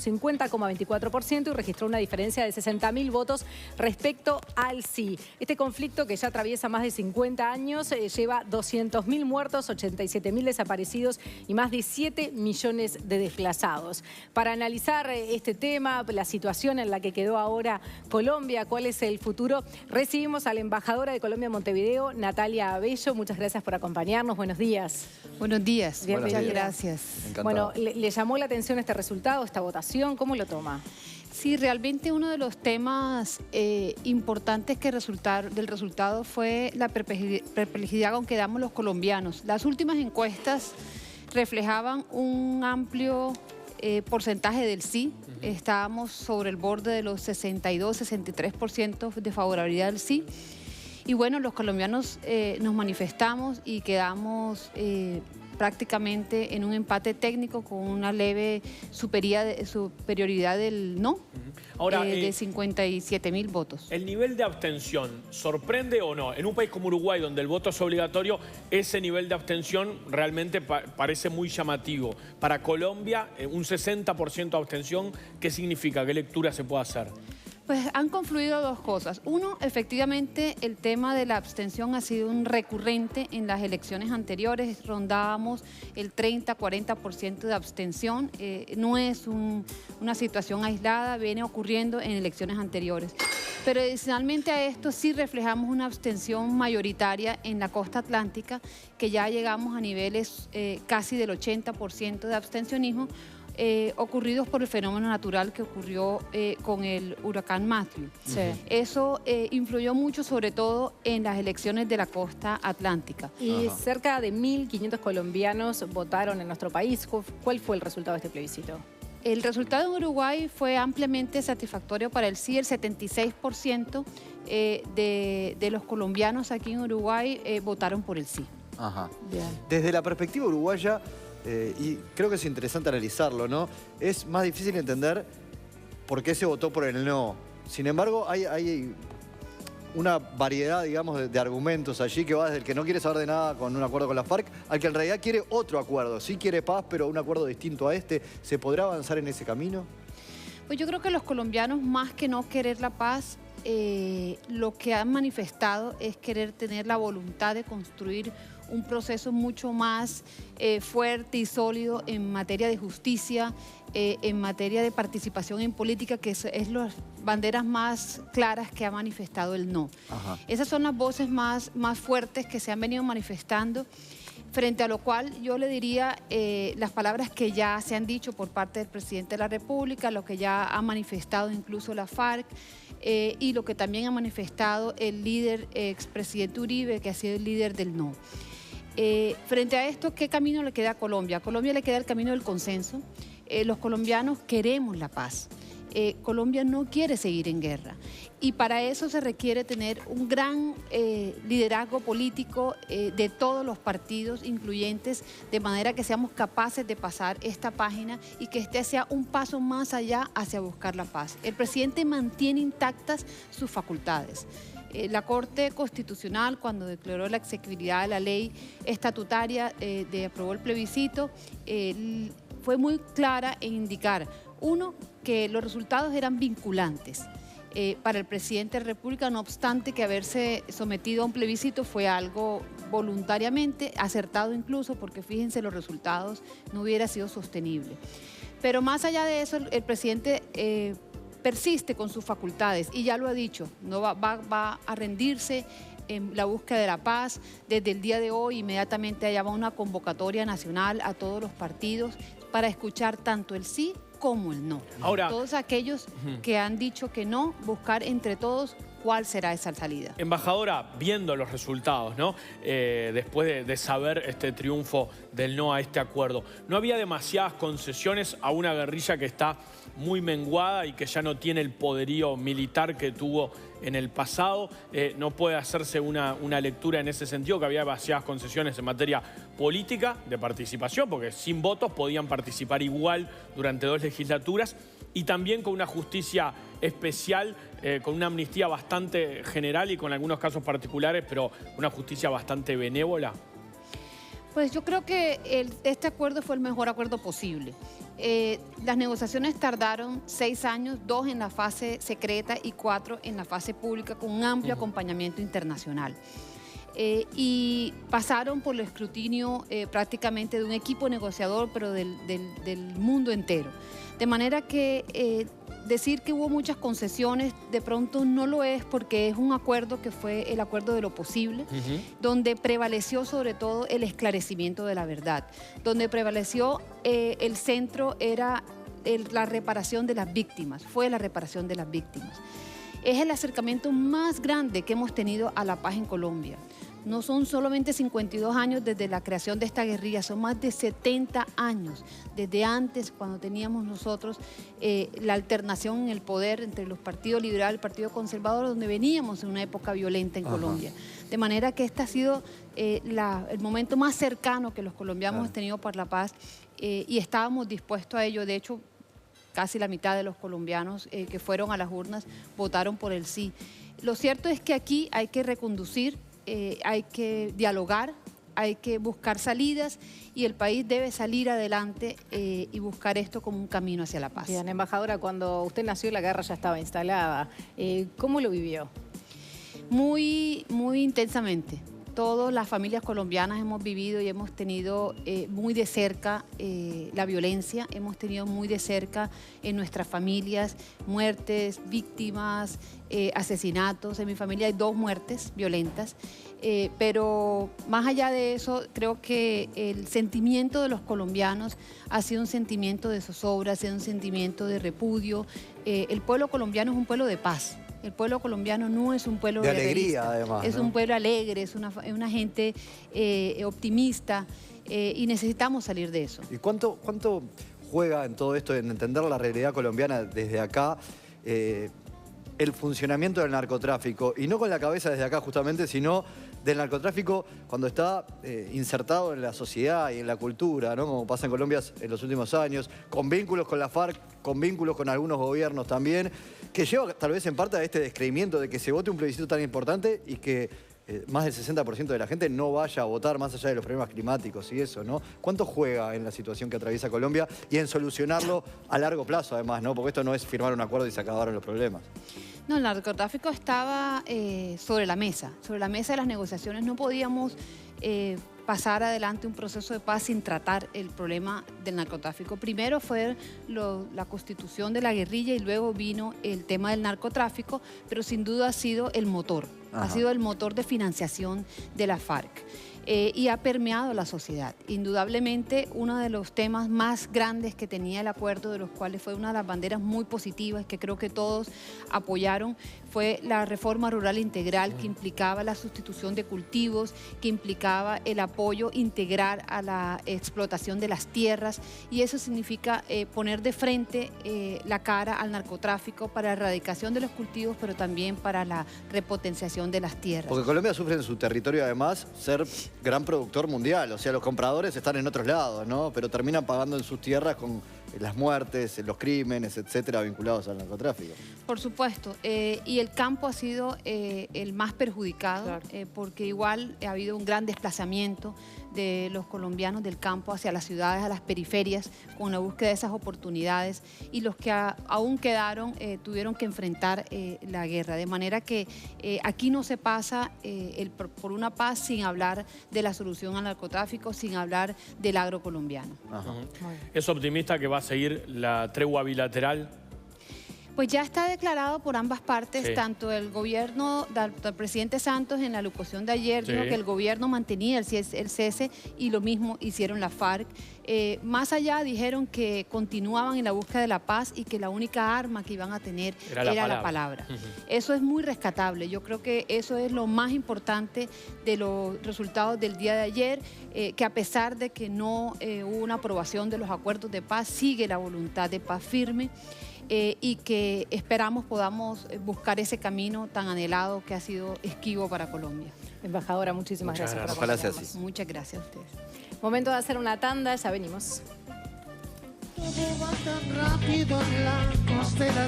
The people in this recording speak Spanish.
un 50,24% y registró una diferencia de 60.000 votos respecto al sí. Este conflicto, que ya atraviesa más de 50 años, lleva 200.000 muertos, 87.000 desaparecidos y más de 7 millones de desplazados. Para analizar este tema, la situación en la que quedó ahora Colombia, cuál es el futuro, recibimos a la embajadora de Colombia en Montevideo, Natalia Abello. Muchas gracias por acompañarnos. Buenos días. Buenos días. Bienvenida. Muchas gracias. Encantado. Bueno, ¿le llamó la atención este resultado, esta votación? ¿Cómo lo toma? Sí, realmente uno de los temas importantes del resultado fue la perplejidad con que damos los colombianos. Las últimas encuestas reflejaban un amplio porcentaje del sí. Estábamos sobre el borde de los 62-63% de favorabilidad del sí. Y bueno, los colombianos nos manifestamos y quedamos prácticamente en un empate técnico con una leve superioridad del no. Ahora, de 57.000 votos. ¿El nivel de abstención sorprende o no? En un país como Uruguay, donde el voto es obligatorio, ese nivel de abstención realmente parece muy llamativo. Para Colombia, un 60% de abstención, ¿qué significa? ¿Qué lectura se puede hacer? Pues han confluido dos cosas. Uno, efectivamente, el tema de la abstención ha sido un recurrente en las elecciones anteriores. Rondábamos el 30-40% de abstención. No es una situación aislada, viene ocurriendo en elecciones anteriores. Pero adicionalmente a esto sí reflejamos una abstención mayoritaria en la costa atlántica, que ya llegamos a niveles casi del 80% de abstencionismo, ocurridos por el fenómeno natural que ocurrió con el huracán Matthew. Sí. Eso influyó mucho, sobre todo en las elecciones de la costa atlántica. Y cerca de 1.500 colombianos votaron en nuestro país. ¿Cuál fue el resultado de este plebiscito? El resultado en Uruguay fue ampliamente satisfactorio para el sí. El 76% de los colombianos aquí en Uruguay votaron por el sí. Ajá. Bien. Desde la perspectiva uruguaya, y creo que es interesante analizarlo, ¿no? Es más difícil entender por qué se votó por el no. Sin embargo, hay una variedad, digamos, de argumentos allí que va desde el que no quiere saber de nada con un acuerdo con la FARC al que en realidad quiere otro acuerdo. Sí quiere paz, pero un acuerdo distinto a este. ¿Se podrá avanzar en ese camino? Pues yo creo que los colombianos, más que no querer la paz, lo que han manifestado es querer tener la voluntad de construir un proceso mucho más fuerte y sólido en materia de justicia, en materia de participación en política, que es las banderas más claras que ha manifestado el no. Ajá. Esas son las voces más fuertes que se han venido manifestando, frente a lo cual yo le diría las palabras que ya se han dicho por parte del presidente de la República, lo que ya ha manifestado incluso la FARC, y lo que también ha manifestado el líder expresidente Uribe, que ha sido el líder del no. Frente a esto, ¿qué camino le queda a Colombia? A Colombia le queda el camino del consenso. Los colombianos queremos la paz. Colombia no quiere seguir en guerra. Y para eso se requiere tener un gran liderazgo político de todos los partidos incluyentes, de manera que seamos capaces de pasar esta página y que este sea un paso más allá hacia buscar la paz. El presidente mantiene intactas sus facultades. La Corte Constitucional, cuando declaró la exequibilidad de la ley estatutaria aprobó el plebiscito, fue muy clara en indicar, uno, que los resultados eran vinculantes para el presidente de la República, no obstante que haberse sometido a un plebiscito fue algo voluntariamente, acertado incluso, porque fíjense, los resultados no hubiera sido sostenible. Pero más allá de eso, el presidente persiste con sus facultades y ya lo ha dicho, no va a rendirse en la búsqueda de la paz. Desde el día de hoy inmediatamente allá va una convocatoria nacional a todos los partidos para escuchar tanto el sí como el no. Ahora, todos aquellos que han dicho que no, buscar entre todos cuál será esa salida. Embajadora, viendo los resultados, ¿no? Después de saber este triunfo del no a este acuerdo, ¿no había demasiadas concesiones a una guerrilla que está muy menguada y que ya no tiene el poderío militar que tuvo en el pasado? ¿No puede hacerse una lectura en ese sentido, que había demasiadas concesiones en materia política de participación, porque sin votos podían participar igual durante 2 legislaturas, y también con una justicia especial, con una amnistía bastante general y con algunos casos particulares, pero una justicia bastante benévola? Pues yo creo que este acuerdo fue el mejor acuerdo posible. Las negociaciones tardaron 6 años, 2 en la fase secreta y 4 en la fase pública, con un amplio acompañamiento internacional. Y pasaron por el escrutinio prácticamente de un equipo negociador, pero del mundo entero. De manera que decir que hubo muchas concesiones de pronto no lo es, porque es un acuerdo que fue el acuerdo de lo posible, donde prevaleció sobre todo el esclarecimiento de la verdad, donde prevaleció el centro era la reparación de las víctimas, fue la reparación de las víctimas. Es el acercamiento más grande que hemos tenido a la paz en Colombia. No son solamente 52 años desde la creación de esta guerrilla, son más de 70 años, desde antes, cuando teníamos nosotros la alternación en el poder entre los partidos liberal y el partido conservador, donde veníamos en una época violenta en Colombia. De manera que este ha sido el momento más cercano que los colombianos hemos tenido por la paz, y estábamos dispuestos a ello. De hecho, casi la mitad de los colombianos que fueron a las urnas votaron por el sí. Lo cierto es que aquí hay que reconducir, hay que dialogar, hay que buscar salidas, y el país debe salir adelante y buscar esto como un camino hacia la paz. Bien, embajadora, cuando usted nació la guerra ya estaba instalada. ¿Cómo lo vivió? Muy intensamente. Todas las familias colombianas hemos vivido y hemos tenido muy de cerca la violencia, hemos tenido muy de cerca en nuestras familias muertes, víctimas, asesinatos. En mi familia hay 2 muertes violentas, pero más allá de eso, creo que el sentimiento de los colombianos ha sido un sentimiento de zozobra, ha sido un sentimiento de repudio. El pueblo colombiano es un pueblo de paz. El pueblo colombiano no es un pueblo de alegría, además, es un pueblo alegre, es una gente optimista, y necesitamos salir de eso. ¿Y cuánto juega en todo esto, en entender la realidad colombiana desde acá, el funcionamiento del narcotráfico? Y no con la cabeza desde acá justamente, sino del narcotráfico cuando está insertado en la sociedad y en la cultura, ¿no? Como pasa en Colombia en los últimos años, con vínculos con la FARC, con vínculos con algunos gobiernos también, que lleva tal vez en parte a este descreimiento de que se vote un plebiscito tan importante y que más del 60% de la gente no vaya a votar, más allá de los problemas climáticos y eso, ¿no? ¿Cuánto juega en la situación que atraviesa Colombia y en solucionarlo a largo plazo, además, ¿no? Porque esto no es firmar un acuerdo y se acabaron los problemas. No, el narcotráfico estaba sobre la mesa de las negociaciones. No podíamos pasar adelante un proceso de paz sin tratar el problema del narcotráfico. Primero fue la constitución de la guerrilla y luego vino el tema del narcotráfico, pero sin duda ha sido el motor. Ha sido el motor de financiación de la FARC. Y ha permeado la sociedad. Indudablemente, uno de los temas más grandes que tenía el acuerdo, de los cuales fue una de las banderas muy positivas que creo que todos apoyaron, fue la reforma rural integral, que implicaba la sustitución de cultivos, que implicaba el apoyo integral a la explotación de las tierras, y eso significa poner de frente la cara al narcotráfico para la erradicación de los cultivos, pero también para la repotenciación de las tierras. Porque Colombia sufre en su territorio, además, ser gran productor mundial. O sea, los compradores están en otros lados, ¿no? Pero terminan pagando en sus tierras con las muertes, los crímenes, etcétera, vinculados al narcotráfico. Por supuesto. Y el campo ha sido el más perjudicado, claro, porque igual ha habido un gran desplazamiento de los colombianos del campo hacia las ciudades, a las periferias, con la búsqueda de esas oportunidades, y los que aún quedaron tuvieron que enfrentar la guerra. De manera que aquí no se pasa por una paz sin hablar de la solución al narcotráfico, sin hablar del agro colombiano. ¿Es optimista que va a seguir la tregua bilateral? Pues ya está declarado por ambas partes, tanto el gobierno del presidente Santos en la locución de ayer, dijo que el gobierno mantenía el cese, y lo mismo hicieron la FARC. Más allá dijeron que continuaban en la búsqueda de la paz y que la única arma que iban a tener era la palabra. Eso es muy rescatable. Yo creo que eso es lo más importante de los resultados del día de ayer, que a pesar de que no hubo una aprobación de los acuerdos de paz, sigue la voluntad de paz firme. Y que esperamos podamos buscar ese camino tan anhelado que ha sido esquivo para Colombia. Embajadora, muchísimas gracias por acompañarnos. Ojalá sea así. Muchas gracias a ustedes. Momento de hacer una tanda, ya venimos.